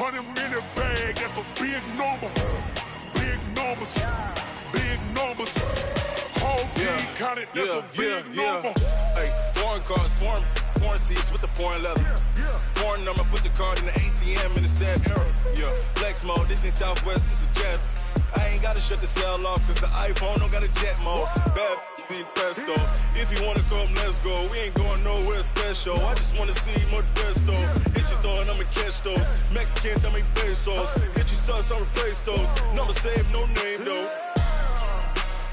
100 in the bag, that's a big number. Big numbers, big numbers. Whole team counted, that's a big number. Hey, foreign cars, foreign seats with the foreign leather. Foreign number, put the card in the ATM in the sad era. Yeah, flex mode, this ain't Southwest, this is jet. I ain't gotta shut the cell off, cause the iPhone don't got a jet mode. Bad be pesto. If you wanna come, let's go. We ain't going nowhere special. I just wanna see more Modesto. Hit your throw and I'ma catch those. Mexican, dame pesos. Hit your sauce, I'll replace those. Number saved, no name though.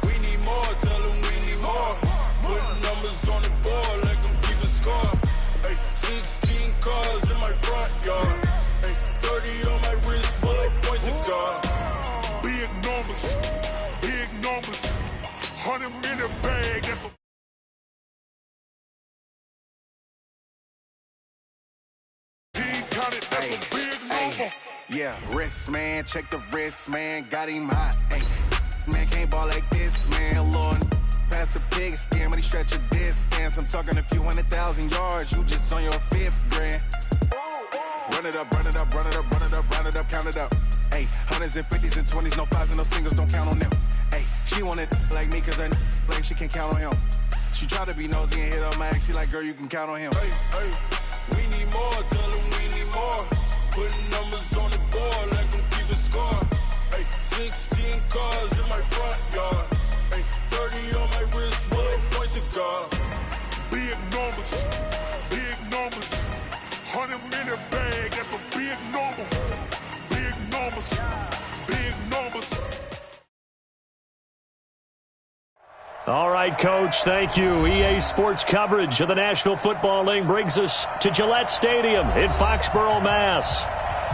We need more, tell them we need more. Putting numbers on the board, like them keep a score. Hey, 16 cars in my front yard. Hey, 30 on my wrist, bullet point to God. Big numbers, big numbers. 100 in the bag, that's a team counted, that's a big number. Yeah, wrist man, check the wrist man, got him hot. Ay, man can't ball like this, man. Lord, past the pig skin, but he stretch a distance. I'm talking a few 100,000 yards, you just on your 5th grand. Run it up, run it up, run it up, run it up, run it up, count it up. Ay, hundreds and 50s and 20s, no 5s and no singles, don't count on them. Ay, she want it like me, cause I like she can count on him. She try to be nosy and hit on my ex, she like, girl, you can count on him. Hey, hey, we need more, tell them we need more. Putting numbers on the board, like them keep a score. Hey, 16 cars in my front yard. Hey, 30 on my wrist, bullet point to God. Big numbers, big numbers. 100 in the bag, that's a big number. Big numbers, big numbers. All right, Coach, thank you. EA Sports coverage of the National Football League brings us to Gillette Stadium in Foxborough, Mass.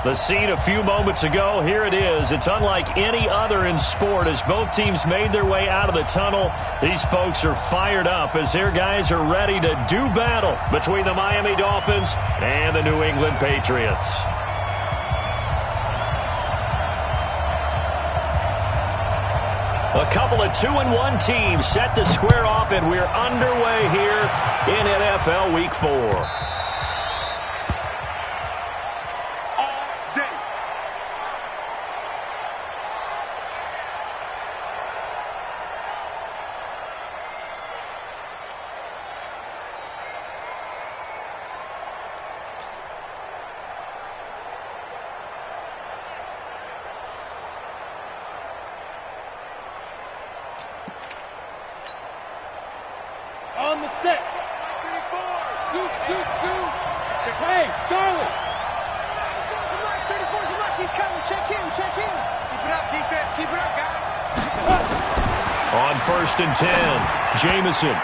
The scene a few moments ago, here it is. It's unlike any other in sport as both teams made their way out of the tunnel. These folks are fired up as their guys are ready to do battle between the Miami Dolphins and the New England Patriots. A couple of 2-1 teams set to square off, and we're underway here in NFL Week 4. On the set. Scoot. Hey, Charlie. 34's a lock. He's coming. Check in. Keep it up, defense. Keep it up, guys. On 1st and 10, Jameson.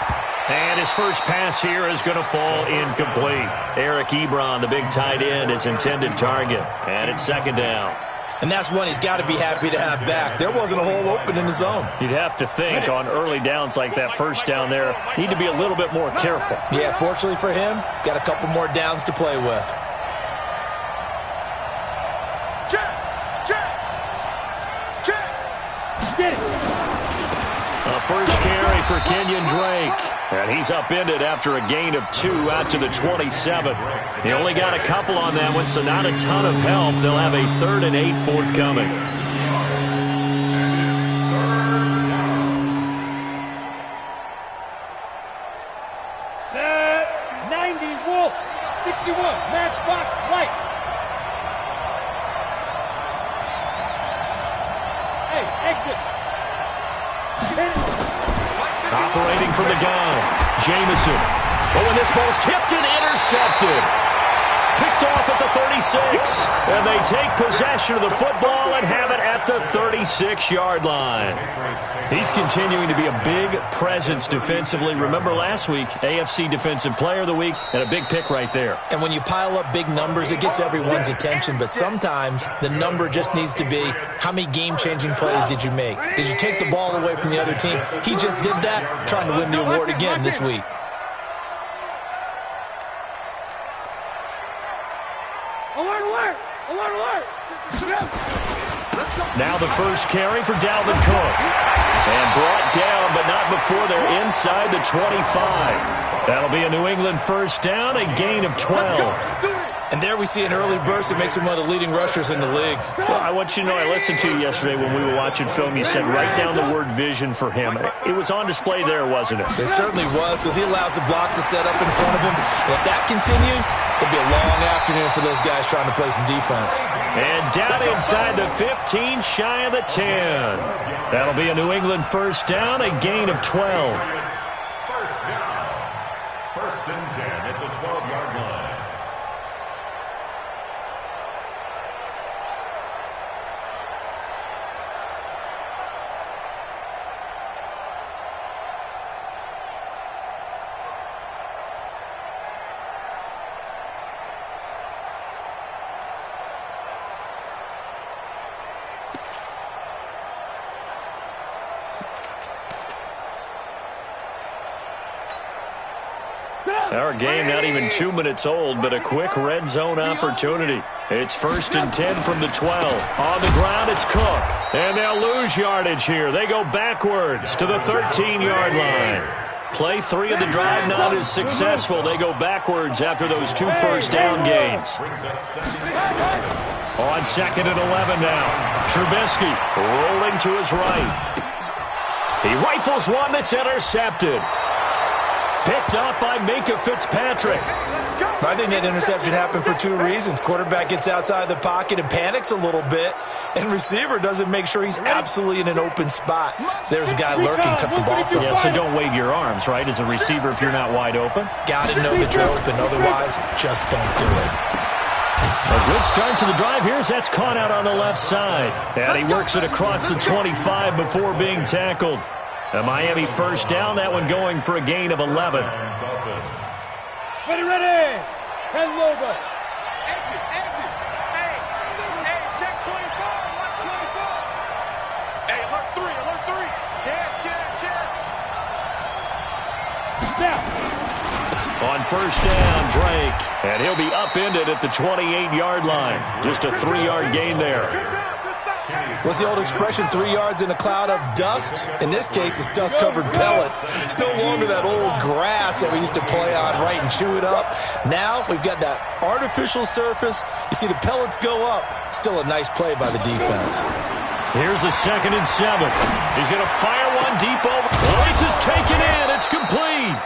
And his first pass here is going to fall incomplete. Eric Ebron, the big tight end, his intended target. And it's 2nd down. And that's one he's got to be happy to have back. There wasn't a hole open in the zone. You'd have to think on early downs like that first down there, need to be a little bit more careful. Yeah, fortunately for him, got a couple more downs to play with. Get it. A first carry for Kenyon Drake. And he's upended after a gain of 2 out to the 27. He only got a couple on that one, so not a ton of help. They'll have a 3rd and 8 forthcoming. Set. 90 Wolf. 61 Matchbox Lights. Hey, exit. Operating from the gun, Jameson. Oh, and this ball's tipped and intercepted. Picked off at the 36. And they take possession of the football and have it at the 36-yard line. He's continuing to be a big presence defensively. Remember last week, AFC Defensive Player of the Week, and a big pick right there. And when you pile up big numbers, it gets everyone's attention. But sometimes the number just needs to be, how many game-changing plays did you make? Did you take the ball away from the other team? He just did that, trying to win the award again this week. Alert! Now the first carry for Dalvin Cook. And brought down, but not before they're inside the 25. That'll be a New England first down, a gain of 12. And there we see an early burst that makes him one of the leading rushers in the league. Well, I want you to know, I listened to you yesterday when we were watching film. You said write down the word vision for him. It was on display there, wasn't it? It certainly was, because he allows the blocks to set up in front of him. And if that continues, it'll be a long afternoon for those guys trying to play some defense. And down inside the 15, shy of the 10. That'll be a New England first down, a gain of 12. First down. First and 10 at the 12-yard line. Our game not even 2 minutes old, but a quick red zone opportunity. It's first and 10 from the 12. On the ground, it's Cook. And they'll lose yardage here. They go backwards to the 13-yard line. Play 3 of the drive not as successful. They go backwards after those 2 first down gains. On second and 11 now. Trubisky rolling to his right. He rifles one that's intercepted. Picked up by Minka Fitzpatrick. I think that interception happened for 2 reasons. Quarterback gets outside the pocket and panics a little bit, and receiver doesn't make sure he's absolutely in an open spot. So there's a guy lurking, took the ball from him. Yeah, so don't wave your arms, right, as a receiver if you're not wide open. Got to know that you're open. Otherwise, just don't do it. A good start to the drive. Here's that's caught out on the left side. And he works it across the 25 before being tackled. A Miami first down, that one going for a gain of 11. Ready. 10 Lobo. Exit. Hey, check 24. Watch 24. Hey, alert 3. Check. Snap. On first down, Drake. And he'll be upended at the 28-yard line. Just a 3-yard gain there. What's the old expression, 3 yards in a cloud of dust? In this case, it's dust-covered pellets. It's no longer that old grass that we used to play on, right, and chew it up. Now we've got that artificial surface. You see the pellets go up. Still a nice play by the defense. Here's a second and 7. He's going to fire one deep over. Royce is taken in. It's complete.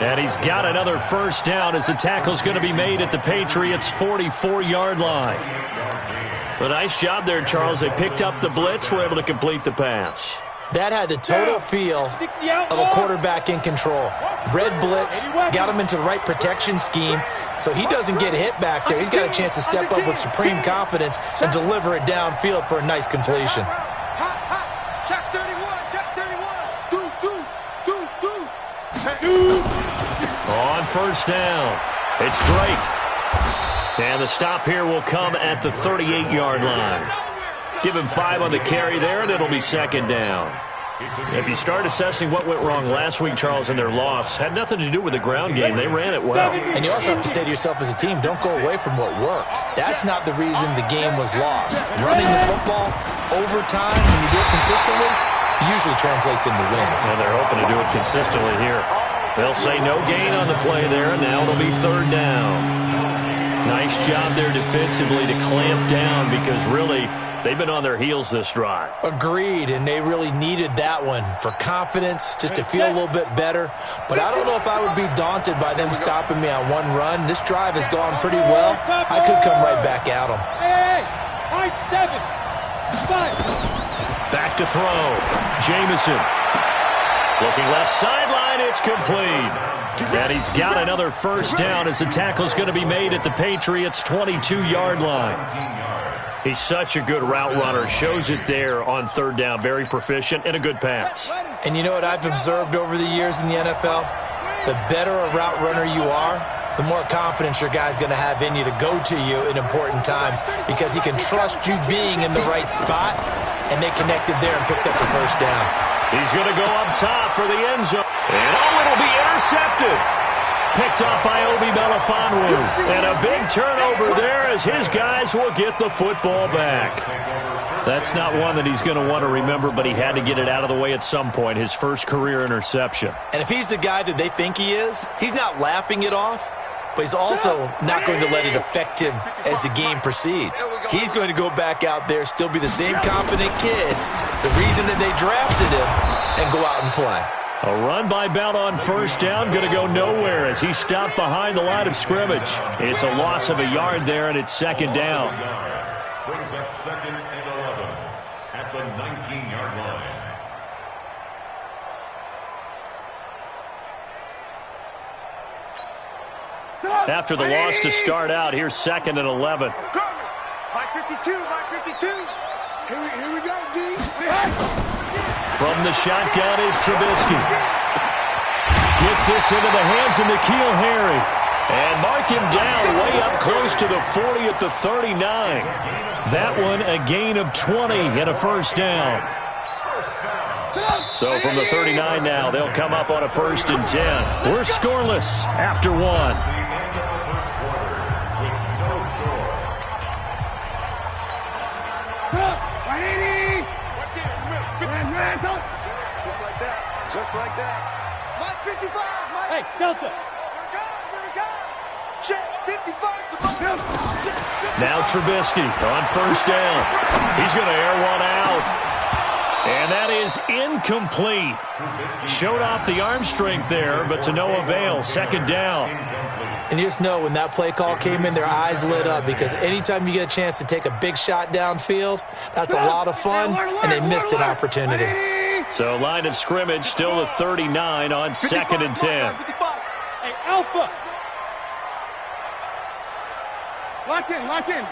And he's got another first down as the tackle's going to be made at the Patriots' 44-yard line. A nice job there, Charles. They picked up the blitz, were able to complete the pass. That had the total feel of a quarterback in control. Red blitz, got him into the right protection scheme, so he doesn't get hit back there. He's got a chance to step up with supreme confidence and deliver it downfield for a nice completion. Check 31. Deuce. On first down, it's Drake. And the stop here will come at the 38-yard line. Give him 5 on the carry there, and it'll be second down. If you start assessing what went wrong last week, Charles, in their loss, had nothing to do with the ground game. They ran it well. And you also have to say to yourself as a team, don't go away from what worked. That's not the reason the game was lost. Running the football over time, when you do it consistently, usually translates into wins. And they're hoping to do it consistently here. They'll say no gain on the play there, and now it'll be third down. Nice job there defensively to clamp down because really they've been on their heels this drive. Agreed, and they really needed that one for confidence, just to feel a little bit better. But I don't know if I would be daunted by them stopping me on one run. This drive has gone pretty well. I could come right back at them. Hey, I-7. 5. Back to throw. Jameson. Looking left sideline, it's complete. And he's got another first down as the tackle's going to be made at the Patriots' 22-yard line. He's such a good route runner. Shows it there on third down. Very proficient and a good pass. And you know what I've observed over the years in the NFL? The better a route runner you are, the more confidence your guy's going to have in you to go to you in important times because he can trust you being in the right spot, and they connected there and picked up the first down. He's going to go up top for the end zone. And it'll be intercepted. Picked up by Obi Melifonwu. And a big turnover there as his guys will get the football back. That's not one that he's going to want to remember, but he had to get it out of the way at some point, his first career interception. And if he's the guy that they think he is, he's not laughing it off. but he's also not going to let it affect him as the game proceeds. He's going to go back out there, still be the same confident kid, the reason that they drafted him, and go out and play. A run by Bell on first down, going to go nowhere as he stopped behind the line of scrimmage. It's a loss of a yard there, and it's second down. Brings up 2nd and 11 at the 19-yard line. After the loss to start out, here's 2nd and 11. Mike 52, Mike 52. Here we go, D. From the shotgun is Trubisky. Gets this into the hands of N'Keal Harry. And mark him down way up close to the 40 at the 39. That one a gain of 20 and a first down. So from the 39 now, they'll come up on a 1st and 10. We're scoreless after one. Just like that. Mike 55, Mike. Hey, Delta. Check 55. Now Trubisky on first down. He's going to air one out. And that is incomplete. Showed off the arm strength there, but to no avail. Second down. And you just know when that play call came in, their eyes lit up, because anytime you get a chance to take a big shot downfield, that's a lot of fun, and they missed an opportunity. So line of scrimmage still the 39 on 2nd and 10. Hey, Alpha. Lock in, lock in.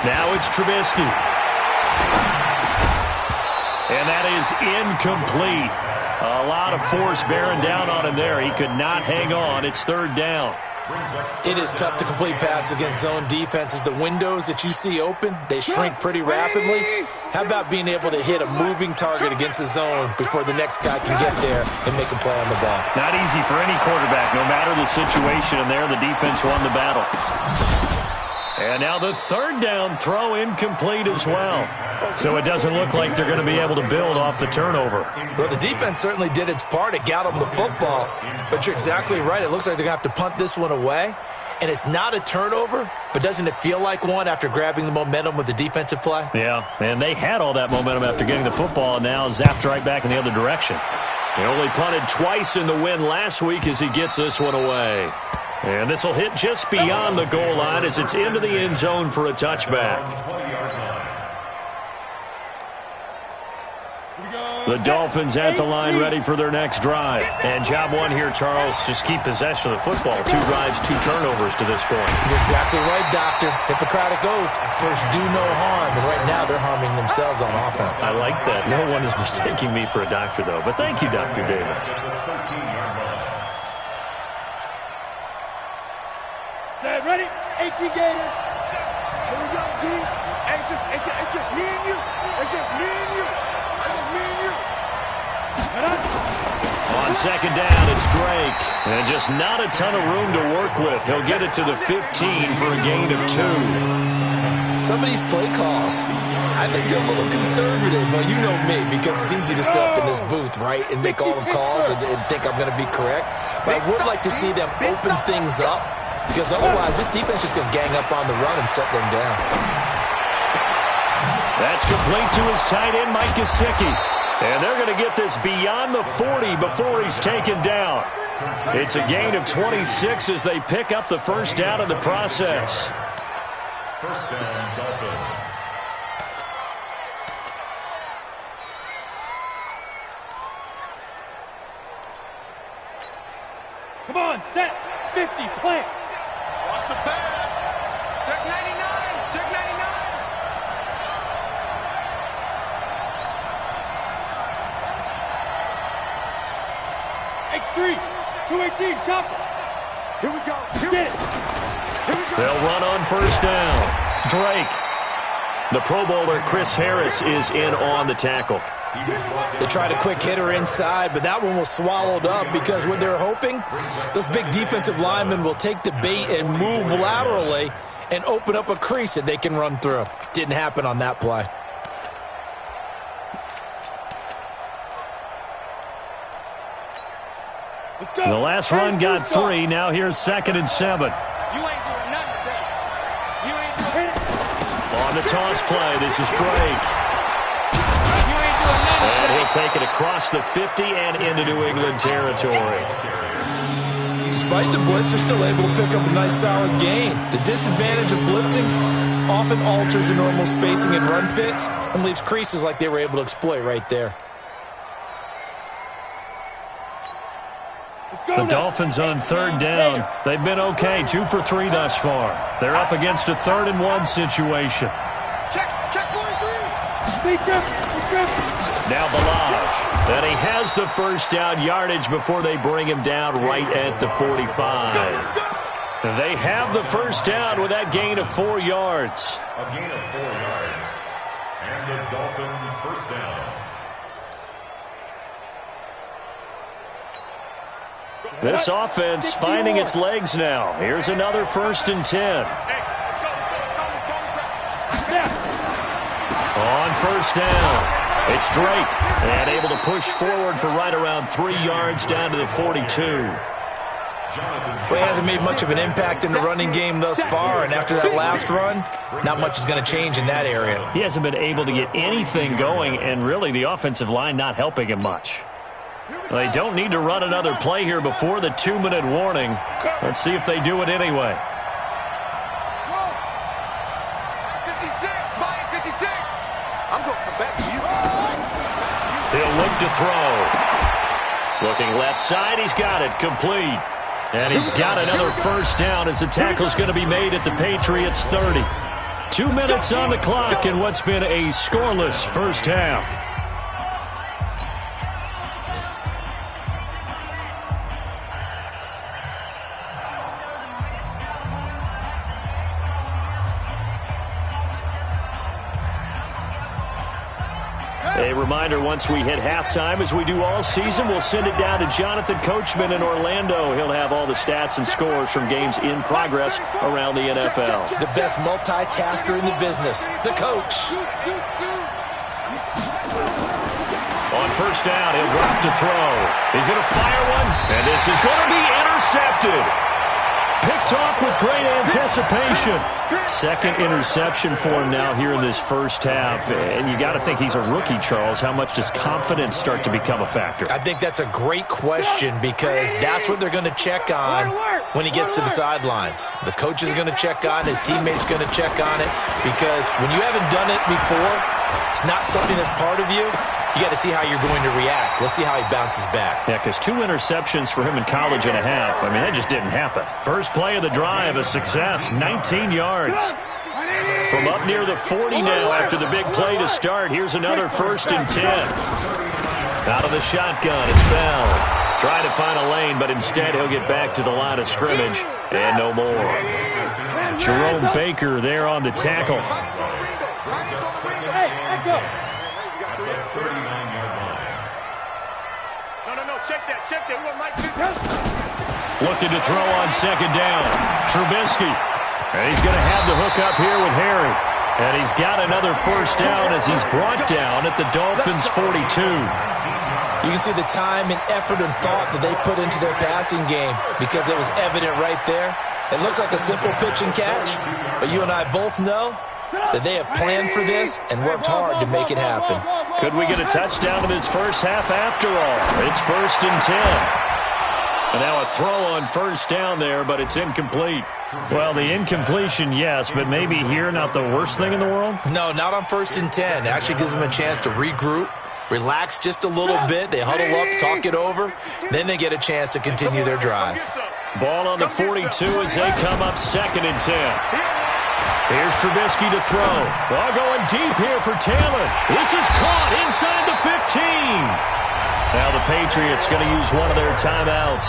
Now it's Trubisky. And that is incomplete. A lot of force bearing down on him there. He could not hang on. It's 3rd down. It is tough to complete passes against zone defenses. The windows that you see open, they shrink pretty rapidly. How about being able to hit a moving target against a zone before the next guy can get there and make a play on the ball? Not easy for any quarterback, no matter the situation, and there the defense won the battle. And now the 3rd down throw incomplete as well. So it doesn't look like they're going to be able to build off the turnover. Well, the defense certainly did its part. It got them the football. But you're exactly right. It looks like they're going to have to punt this one away. And it's not a turnover, but doesn't it feel like one after grabbing the momentum with the defensive play? Yeah, and they had all that momentum after getting the football, and now zapped right back in the other direction. They only punted twice in the win last week as he gets this one away. And this will hit just beyond the goal line as it's into the end zone for a touchback. The Dolphins at the line ready for their next drive. And job one here, Charles, just keep possession of the football. 2 drives, 2 turnovers to this point. You're exactly right, Doctor. Hippocratic oath. First, do no harm. And right now, they're harming themselves on offense. I like that. No one is mistaking me for a doctor, though. But thank you, Dr. Davis. Set, ready? 18 Gators. Here we go, D. It's just me and you. It's just me and you. It's just me and you. On second down, it's Drake. And just not a ton of room to work with. He'll get it to the 15 for a gain of 2. Some of these play calls, I think they're a little conservative, but you know me, because it's easy to sit up in this booth, right, and make all the calls and think I'm going to be correct. But I would like to see them open things up, because otherwise this defense is going to gang up on the run and shut them down. That's complete to his tight end, Mike Gesicki. And they're going to get this beyond the 40 before he's taken down. It's a gain of 26 as they pick up the first down in the process. First down, Dolphins. Come on, set. 50, plant. Watch the pass. Check 99. Check 99. X3, 218, chopper. Here we go. Get it. Here we go. They'll run on first down. Drake. The Pro Bowler Chris Harris is in on the tackle. They tried a quick hitter inside, but that one was swallowed up because what they're hoping, those big defensive linemen will take the bait and move laterally and open up a crease that they can run through. Didn't happen on that play. Let's go. The last run got 3. Now here's 2nd and 7. On the toss play, this is Drake. And he'll take it across the 50 and into New England territory. Despite the blitz, they're still able to pick up a nice solid gain. The disadvantage of blitzing often alters the normal spacing and run fits and leaves creases like they were able to exploit right there. The Dolphins on 3rd down. They've been okay, 2 for 3 thus far. They're up against a 3rd and 1 situation. Check 43. Now Balaj. And he has the first down yardage before they bring him down right at the 45. They have the first down with that gain of 4 yards. A gain of 4 yards. And the Dolphin first down. This offense finding its legs now. Here's another 1st and 10. On 1st down, it's Drake. And able to push forward for right around 3 yards down to the 42. Well, he hasn't made much of an impact in the running game thus far, and after that last run, not much is going to change in that area. He hasn't been able to get anything going, and really the offensive line not helping him much. They don't need to run another play here before the 2-minute warning. Let's see if they do it anyway. 56, Mike, 56. I'm going to come back to you. He'll look to throw. Looking left side, he's got it, complete. And he's got another first down as the tackle's going to be made at the Patriots 30. 2 minutes on the clock in what's been a scoreless first half. A reminder, once we hit halftime, as we do all season, we'll send it down to Jonathan Coachman in Orlando. He'll have all the stats and scores from games in progress around the NFL. The best multitasker in the business, the coach. On first down, he'll drop to throw. He's going to fire one, and this is going to be intercepted. Picked off with great anticipation. 2nd interception for him now here in this first half. And you got to think he's a rookie, Charles. How much does confidence start to become a factor? I think that's a great question because that's what they're going to check on when he gets to the sidelines. The coach is going to check on, his teammates going to check on it, because when you haven't done it before, it's not something that's part of you. You got to see how you're going to react. Let's see how he bounces back. Yeah, because 2 interceptions for him in college and a half. I mean, that just didn't happen. First play of the drive, a success, 19 yards. From up near the 40 now after the big play to start. Here's another 1st and 10. Out of the shotgun, it's Bell. Trying to find a lane, but instead he'll get back to the line of scrimmage. And no more. Jerome Baker there on the tackle. Check that. Looking to throw on 2nd down. Trubisky. And he's going to have the hook up here with Harry. And he's got another first down as he's brought down at the Dolphins' 42. You can see the time and effort and thought that they put into their passing game because it was evident right there. It looks like a simple pitch and catch, but you and I both know that they have planned for this and worked hard to make it happen. Could we get a touchdown in this first half after all? It's 1st and 10. And now a throw on first down there, but it's incomplete. Well, the incompletion, yes, but maybe here not the worst thing in the world? No, not on 1st and 10. It actually gives them a chance to regroup, relax just a little bit. They huddle up, talk it over. Then they get a chance to continue their drive. Ball on the 42 as they come up 2nd and 10. Here's Trubisky to throw. Ball going deep here for Taylor. This is caught inside the 15. Now the Patriots going to use one of their timeouts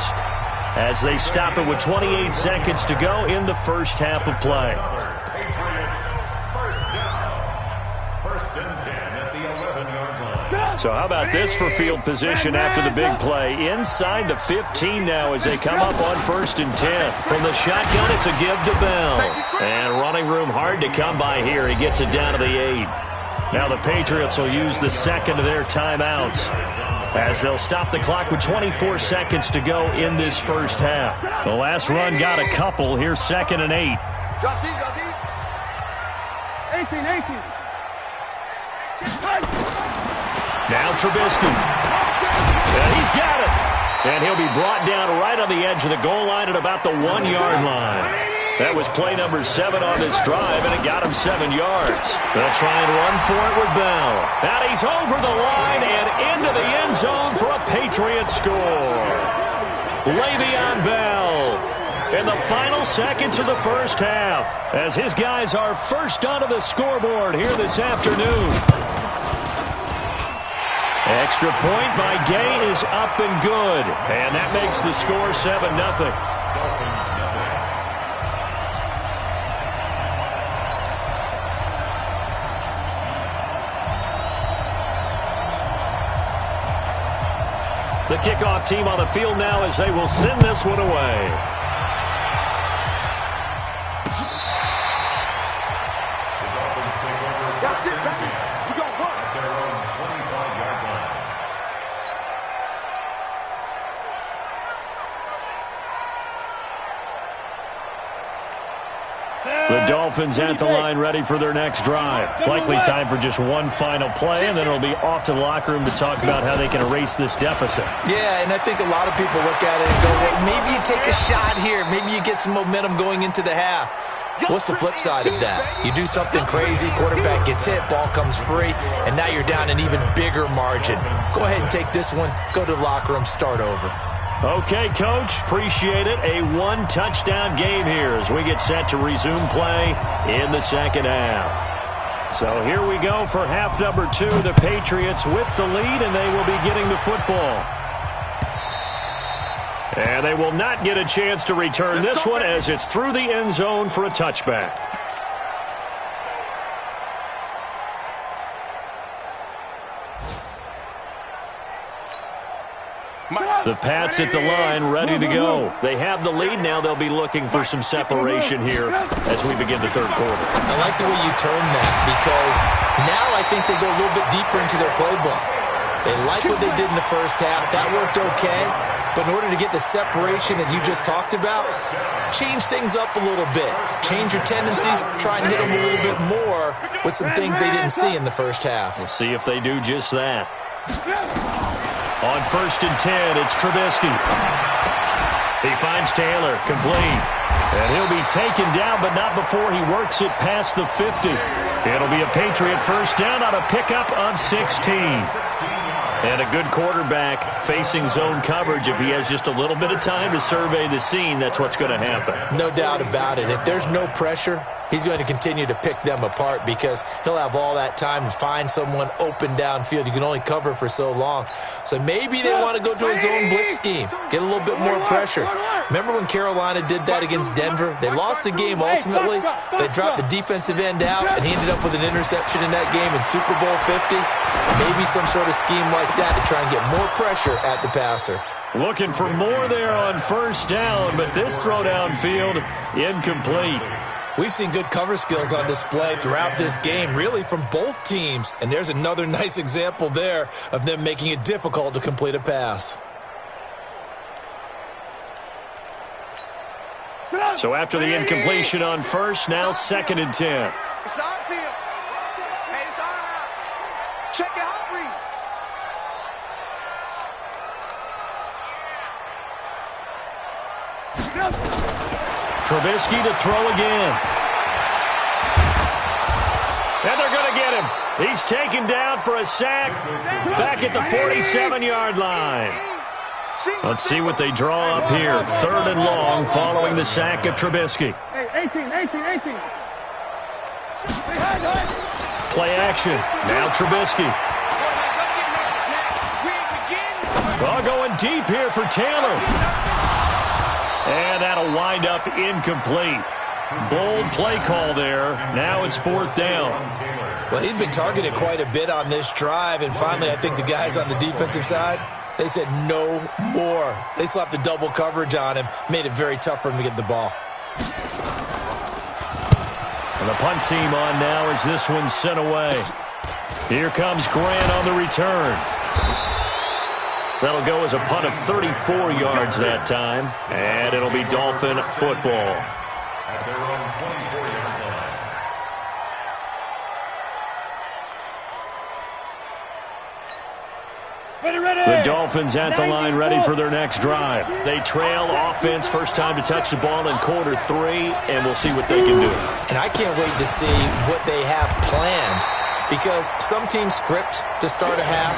as they stop it with 28 seconds to go in the first half of play. First and 10 at the 11-yard line. So how about this for field position after the big play? Inside the 15 now as they come up on 1st and 10. From the shotgun, it's a give to Bell. And running room hard to come by here. He gets it down to the 8. Now the Patriots will use the second of their timeouts as they'll stop the clock with 24 seconds to go in this first half. The last run got a couple. Here's 2nd and 8. Drop deep, drop deep. 18. Now Trubisky. And he's got it. And he'll be brought down right on the edge of the goal line at about the 1-yard line. That was play number 7 on this drive, and it got him 7 yards. They'll try and run for it with Bell. Now he's over the line and into the end zone for a Patriot score. Le'Veon Bell in the final seconds of the first half as his guys are first onto the scoreboard here this afternoon. Extra point by Gay is up and good, and that makes the score 7-0. The kickoff team on the field now as they will send this one away. That's it, baby. We got one. Their own 25-yard line. The Dolphins at the line ready for their next drive. Likely time for just one final play, and then it'll be off to the locker room to talk about how they can erase this deficit. Yeah, and I think a lot of people look at it and go, well, maybe you take a shot here. Maybe you get some momentum going into the half. What's the flip side of that? You do something crazy, quarterback gets hit, ball comes free, and now you're down an even bigger margin. Go ahead and take this one, go to the locker room, start over. Okay, Coach, appreciate it. A one-touchdown game here as we get set to resume play in the second half. So here we go for half number 2. The Patriots with the lead, and they will be getting the football. And they will not get a chance to return this one as it's through the end zone for a touchback. The Pats at the line, ready to go. They have the lead. Now they'll be looking for some separation here as we begin the third quarter. I like the way you term that because now I think they go a little bit deeper into their playbook. They like what they did in the first half. That worked okay. But in order to get the separation that you just talked about, change things up a little bit. Change your tendencies. Try and hit them a little bit more with some things they didn't see in the first half. We'll see if they do just that. On 1st and 10, it's Trubisky. He finds Taylor, complete. And he'll be taken down, but not before he works it past the 50. It'll be a Patriot first down on a pickup of 16. And a good quarterback facing zone coverage. If he has just a little bit of time to survey the scene, that's what's going to happen. No doubt about it. If there's no pressure, he's going to continue to pick them apart because he'll have all that time to find someone open downfield. You can only cover for so long. So maybe they want to go to a zone blitz scheme, get a little bit more pressure. Remember when Carolina did that against Denver? They lost the game ultimately. They dropped the defensive end out, and he ended up with an interception in that game in Super Bowl 50. Maybe some sort of scheme like that to try and get more pressure at the passer. Looking for more there on first down, but this throw downfield incomplete. We've seen good cover skills on display throughout this game, really from both teams. And there's another nice example there of them making it difficult to complete a pass. So after the incompletion on first, now 2nd and 10. It's our field. Hey, it's our house. Check your hot read. Trubisky to throw again. And they're going to get him. He's taken down for a sack back at the 47-yard line. Let's see what they draw up here. 3rd and long following the sack of Trubisky. Hey, 18. Play action. Now Trubisky. Well, going deep here for Taylor. And that'll wind up incomplete. Bold play call there. Now it's 4th down. Well, he'd been targeted quite a bit on this drive, and finally I think the guys on the defensive side, they said no more. They slapped the double coverage on him, made it very tough for him to get the ball. And the punt team on now as this one's sent away. Here comes Grant on the return. That'll go as a punt of 34 yards that time, and it'll be Dolphin football. At their own 24-yard line. The Dolphins at the line ready for their next drive. They trail offense, first time to touch the ball in quarter 3, and we'll see what they can do. And I can't wait to see what they have planned, because some teams script to start a half.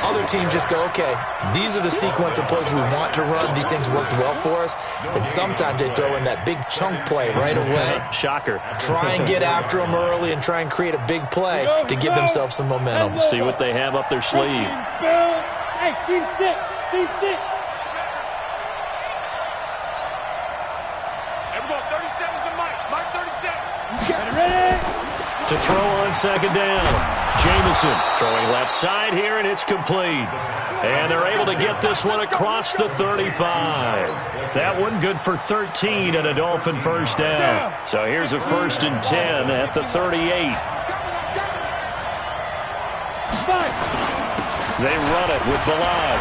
Other teams just go, okay, these are the sequence of plays we want to run. These things worked well for us. And sometimes they throw in that big chunk play right away. Shocker. Try and get after them early and try and create a big play to give themselves some momentum. See what they have up their sleeve. Hey, team 6. Everyone, 37's the mic. Mic 37. Ready? To throw on second down. Jamison throwing left side here, and it's complete. And they're able to get this one across the 35. That one good for 13 and a Dolphin first down. So here's a 1st and 10 at the 38. They run it with Balaj.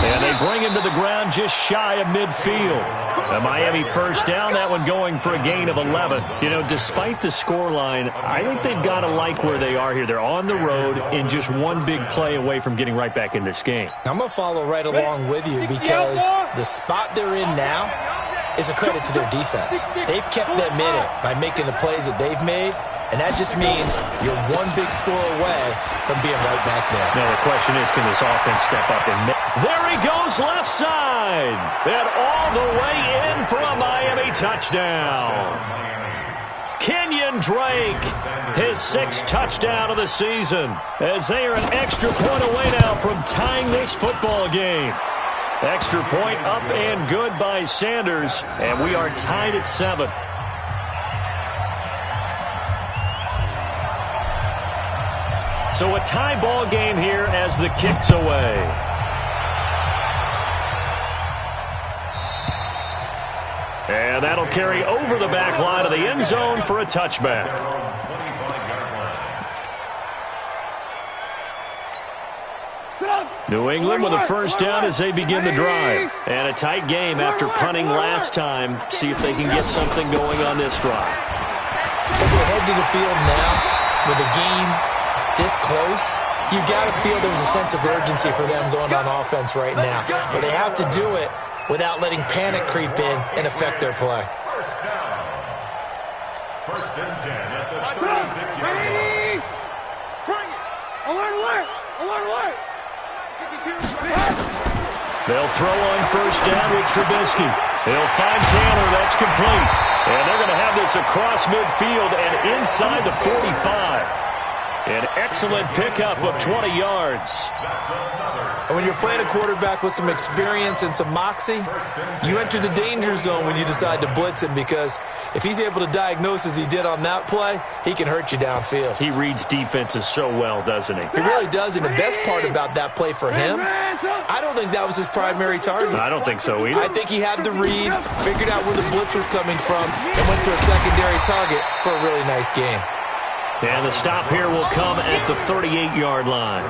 And they bring him to the ground just shy of midfield. A Miami first down, that one going for a gain of 11. You know, despite the scoreline, I think they've got to like where they are here. They're on the road and just one big play away from getting right back in this game. I'm going to follow right along with you, because the spot they're in now is a credit to their defense. They've kept them in it by making the plays that they've made, and that just means you're one big score away from being right back there. Now the question is, can this offense step up and there he goes left side, and all the way in for a Miami touchdown. Kenyon Drake, his 6th touchdown of the season, as they are an extra point away now from tying this football game. Extra point up and good by Sanders, and we are tied at 7. So a tie ball game here as the kick's away. And that'll carry over the back line of the end zone for a touchback. New England with a first down as they begin the drive. And a tight game after punting last time. See if they can get something going on this drive. As they head to the field now with a game this close, you've got to feel there's a sense of urgency for them going on offense right now. But they have to do it without letting panic creep in and affect their play. First down. 1st and 10 at the 36-yard line. Bring it. Alert. They'll throw on first down with Trubisky. He'll find Taylor. That's complete. And they're going to have this across midfield and inside the 45. An excellent pickup of 20 yards. And when you're playing a quarterback with some experience and some moxie, you enter the danger zone when you decide to blitz him, because if he's able to diagnose as he did on that play, he can hurt you downfield. He reads defenses so well, doesn't he? He really does, and the best part about that play for him, I don't think that was his primary target. I don't think so either. I think he had the read, figured out where the blitz was coming from, and went to a secondary target for a really nice game. And the stop here will come at the 38-yard line.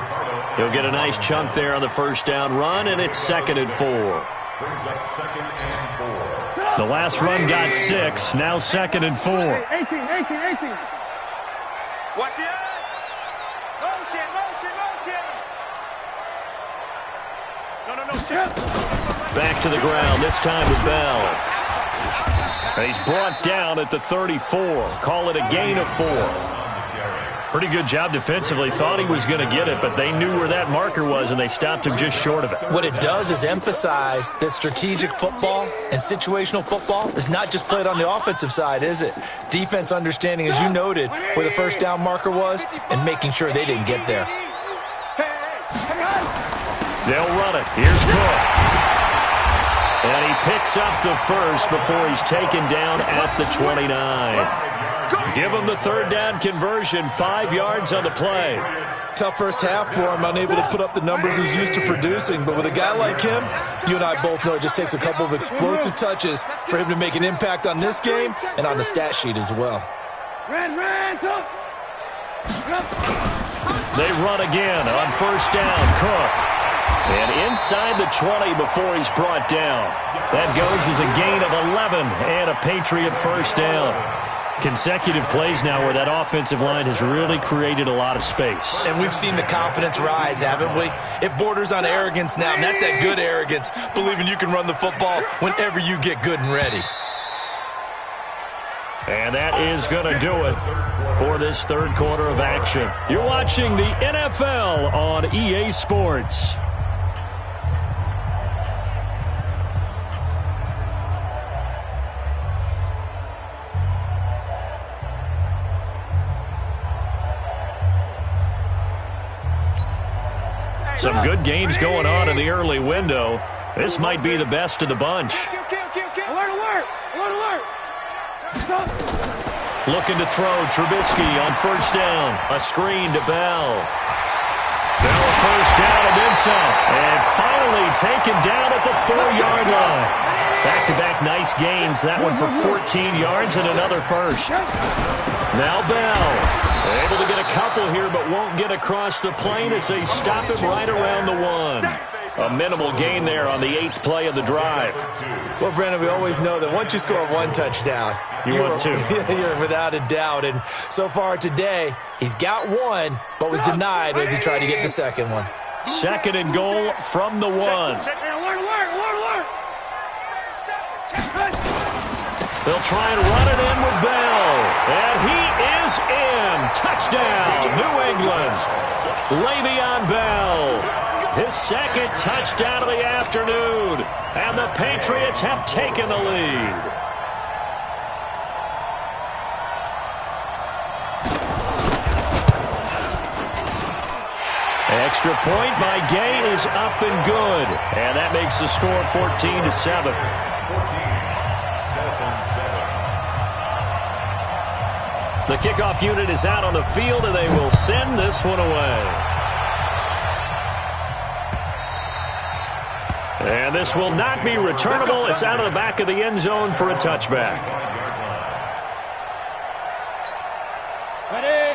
He'll get a nice chunk there on the first down run, and it's 2nd and 4. Brings up 2nd and 4. The last run got 6, now 2nd and 4. 18. Watch the eye. Motion. No. Back to the ground, this time to Bell. And he's brought down at the 34. Call it a gain of 4. Pretty good job defensively. Thought he was going to get it, but they knew where that marker was, and they stopped him just short of it. What it does is emphasize that strategic football and situational football is not just played on the offensive side, is it? Defense understanding, as you noted, where the first down marker was and making sure they didn't get there. They'll run it. Here's Cook. And he picks up the first before he's taken down at the 29. Give him the 3rd down conversion, 5 yards on the play. Tough first half for him, unable to put up the numbers he's used to producing. But with a guy like him, you and I both know it just takes a couple of explosive touches for him to make an impact on this game and on the stat sheet as well. Ran, They run again on first down. Cook. And inside the 20 before he's brought down. That goes as a gain of 11 and a Patriot first down. Consecutive plays now where that offensive line has really created a lot of space. And we've seen the confidence rise, haven't we? It borders on arrogance now, and that's that good arrogance, believing you can run the football whenever you get good and ready. And that is going to do it for this third quarter of action. You're watching the NFL on EA Sports. Some good games going on in the early window. This might be the best of the bunch. Alert! Looking to throw. Trubisky on first down. A screen to Bell. Bell first down and then some. And finally taken down at the 4-yard line. Back-to-back nice gains. That one for 14 yards and another first. Now Bell. Able to get a couple here, but won't get across the plane as they stop him right around the 1. A minimal gain there on the 8th play of the drive. Well, Brandon, we always know that once you score one touchdown, you're without a doubt. And so far today, he's got one, but was denied as he tried to get the second one. Second and goal from the 1. Alert! They'll try and run it in with Bell. And he is in. Touchdown, New England. Le'Veon Bell. His second touchdown of the afternoon. And the Patriots have taken the lead. Extra point by Gay is up and good. And that makes the score 14-7. The kickoff unit is out on the field, and they will send this one away. And this will not be returnable. It's out of the back of the end zone for a touchback.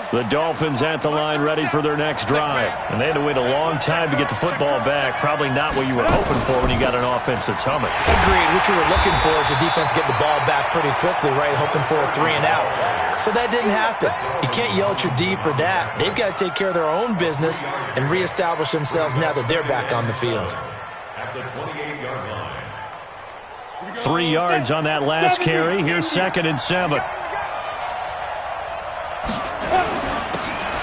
The Dolphins at the line ready for their next drive. And they had to wait a long time to get the football back. Probably not what you were hoping for when you got an offense that's humming. Agreed. What you were looking for is the defense getting the ball back pretty quickly, right? Hoping for a 3 and out. So that didn't happen. You can't yell at your D for that. They've got to take care of their own business and reestablish themselves now that they're back on the field. At the 28-yard line. 3 yards on that last carry. Here's 2nd and 7.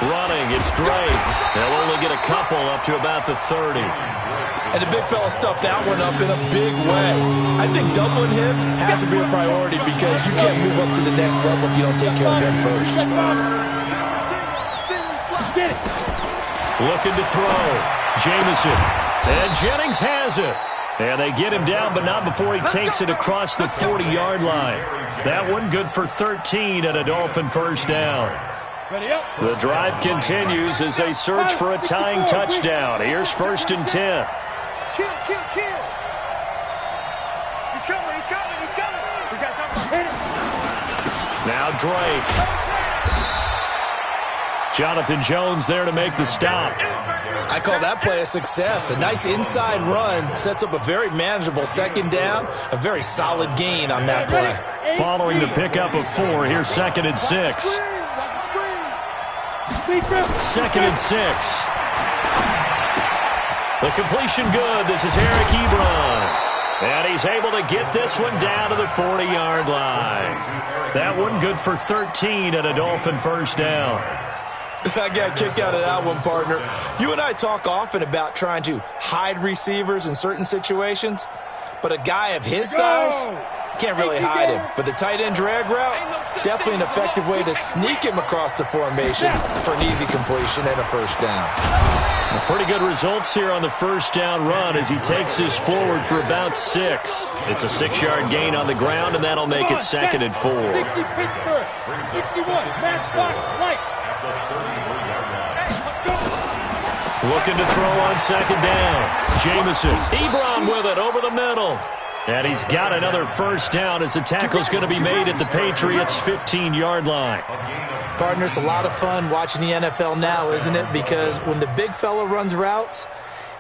Running, it's Drake. They'll only get a couple up to about the 30. And the big fella stuffed that one up in a big way. I think doubling him has to be a priority because you can't move up to the next level if you don't take care of him first. Looking to throw. Jamison. And Jennings has it. And they get him down, but not before he takes it across the 40-yard line. That one good for 13 and a Dolphin first down. The drive continues as they search for a tying touchdown. Here's 1st and 10. Kill. He's coming. We got to hit him. Now Drake. Jonathan Jones there to make the stop. I call that play a success. A nice inside run sets up a very manageable 2nd down. A very solid gain on that play. Following the pickup of 4, here's 2nd and 6. 2nd and 6. The completion good. This is Eric Ebron. And he's able to get this one down to the 40-yard line. That one good for 13 and a Dolphin first down. I got a kick out of that one, partner. You and I talk often about trying to hide receivers in certain situations, but a guy of his size can't really hide him. But the tight end drag route, definitely an effective way to sneak him across the formation for an easy completion and a first down. Well, pretty good results here on the first down run as he takes this forward for about 6. It's a 6-yard gain on the ground, and that'll make it 2nd and 4. 60 Pittsburgh, 61, Matchbox, Lights. Looking to throw on 2nd down. Jamison. Ebron with it over the middle. And he's got another first down as the tackle's going to be made at the Patriots' 15-yard line. Partner, it's a lot of fun watching the NFL now, isn't it? Because when the big fella runs routes,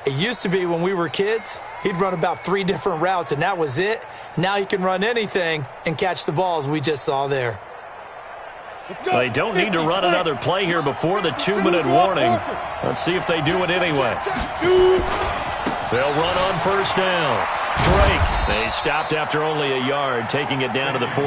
it used to be when we were kids, he'd run about 3 different routes, and that was it. Now he can run anything and catch the ball, as we just saw there. They don't need to run another play here before the 2-minute warning. Let's see if they do it anyway. They'll run on first down. Drake. They stopped after only a yard, taking it down to the 14.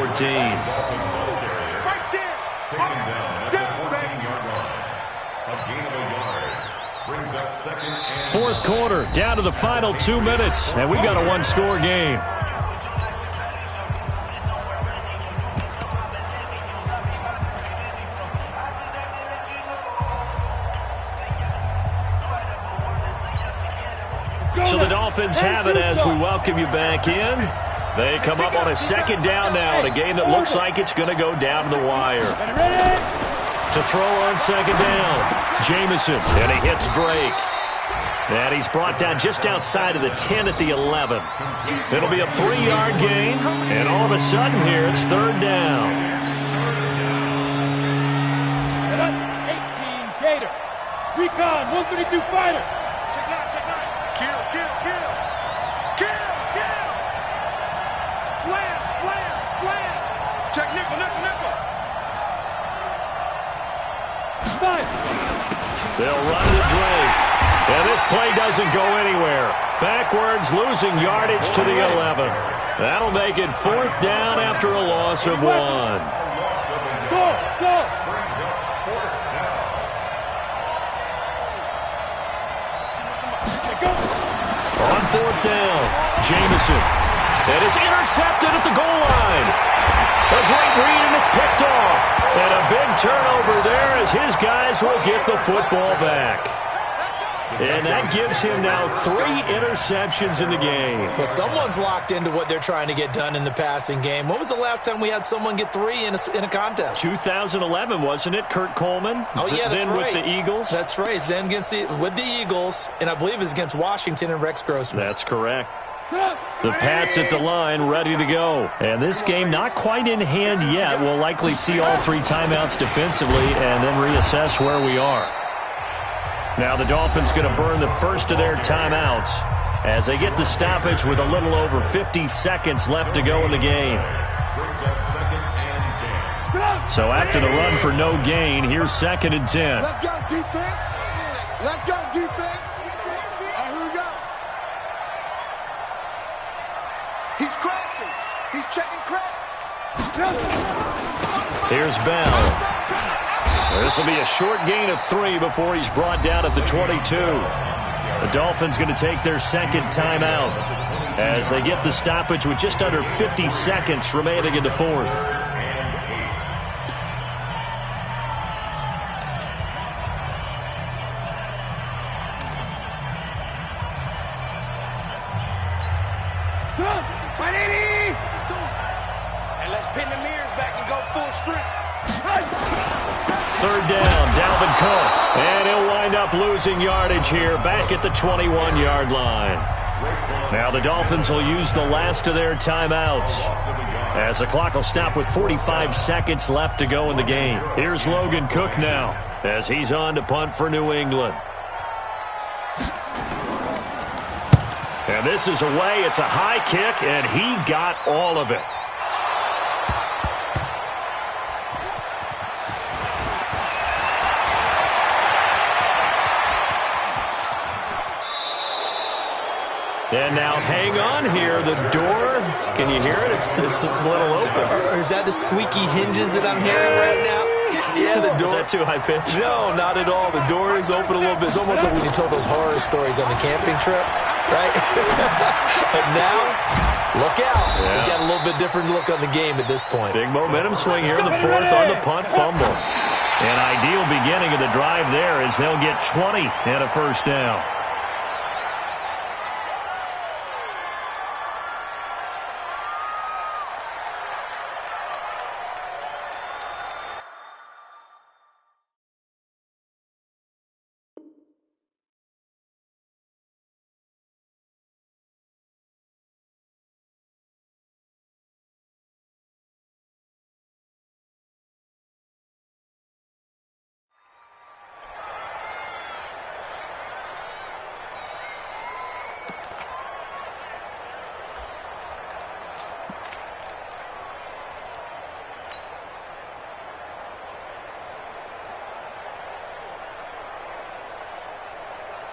Fourth quarter, down to the final 2 minutes, and we've got a one-score game. So the Dolphins have it as we welcome you back in. They come up on a second down now in a game that looks like it's going to go down to the wire. To throw on second down, Jamison, and he hits Drake. And he's brought down just outside of the 10 at the 11. It'll be a 3-yard gain, and all of a sudden here it's third down. 18 Gator. Recon, 132 fighter. Check out. Kill. Slam. Check nickel. They'll run to Drake. And this play doesn't go anywhere. Backwards, losing yardage to the 11. That'll make it fourth down after a loss of 1. Go. On fourth down, Jamison. And it's intercepted at the goal line. A great read, and it's picked off. And a big turnover there as his guys will get the football back. And that gives him now 3 interceptions in the game. Well, someone's locked into what they're trying to get done in the passing game. When was the last time we had someone get 3 in a contest? 2011, wasn't it? Kurt Coleman? Oh, yeah, that's then right. With the Eagles? That's right. Then with the Eagles, and I believe it's against Washington and Rex Grossman. That's correct. The Pats at the line, ready to go. And this game not quite in hand yet. We'll likely see all 3 timeouts defensively and then reassess where we are. Now the Dolphins going to burn the first of their timeouts as they get the stoppage with a little over 50 seconds left to go in the game. So after the run for no gain, here's 2nd and 10. Let's go, defense. Here we go. He's crashing. He's checking crash. Here's Bell. This will be a short gain of 3 before he's brought down at the 22. The Dolphins going to take their 2nd timeout as they get the stoppage with just under 50 seconds remaining in the 4th. And let's pin the mirrors back and go full strength. Third down, Dalvin Cook. And he'll wind up losing yardage here back at the 21-yard line. Now the Dolphins will use the last of their timeouts as the clock will stop with 45 seconds left to go in the game. Here's Logan Cook now as he's on to punt for New England. And this is away. It's a high kick, and he got all of it. And now hang on here. The door, can you hear it? It's a little open. Or is that the squeaky hinges that I'm hearing right now? Yeah, the door. Is that too high pitch? No, not at all. The door is open a little bit. It's almost like when you told those horror stories on the camping trip, right? And now, look out. Yeah. We got a little bit different look on the game at this point. Big momentum swing here in the 4th on the punt fumble. An ideal beginning of the drive there as they'll get 20 and a first down.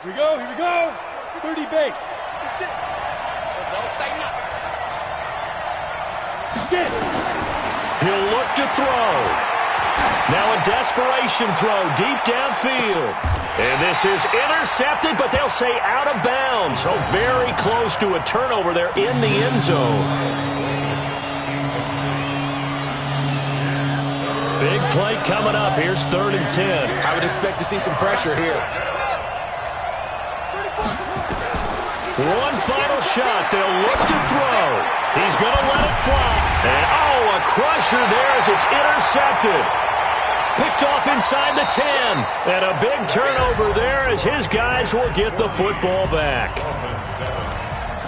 Here we go, here we go. 30 base. So don't say nothing. Get it. He'll look to throw. Now a desperation throw deep downfield. And this is intercepted, but they'll say out of bounds. So very close to a turnover there in the end zone. Big play coming up. Here's 3rd and 10. I would expect to see some pressure here. One final shot. They'll look to throw. He's going to let it fly. And, a crusher there as it's intercepted. Picked off inside the 10. And a big turnover there as his guys will get the football back.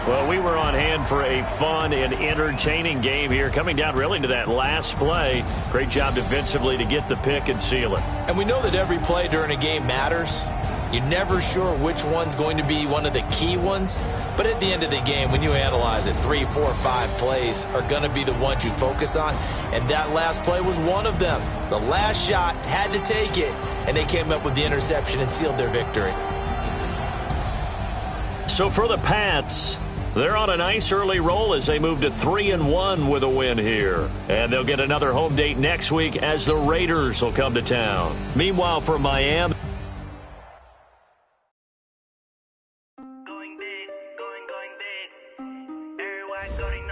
Well, we were on hand for a fun and entertaining game here, coming down really to that last play. Great job defensively to get the pick and seal it. And we know that every play during a game matters. You're never sure which one's going to be one of the key ones. But at the end of the game, when you analyze it, 3, 4, 5 plays are going to be the ones you focus on. And that last play was one of them. The last shot had to take it, and they came up with the interception and sealed their victory. So for the Pats, they're on a nice early roll as they move to 3-1 with a win here. And they'll get another home date next week as the Raiders will come to town. Meanwhile, for Miami, Going big, going big. Everywhere going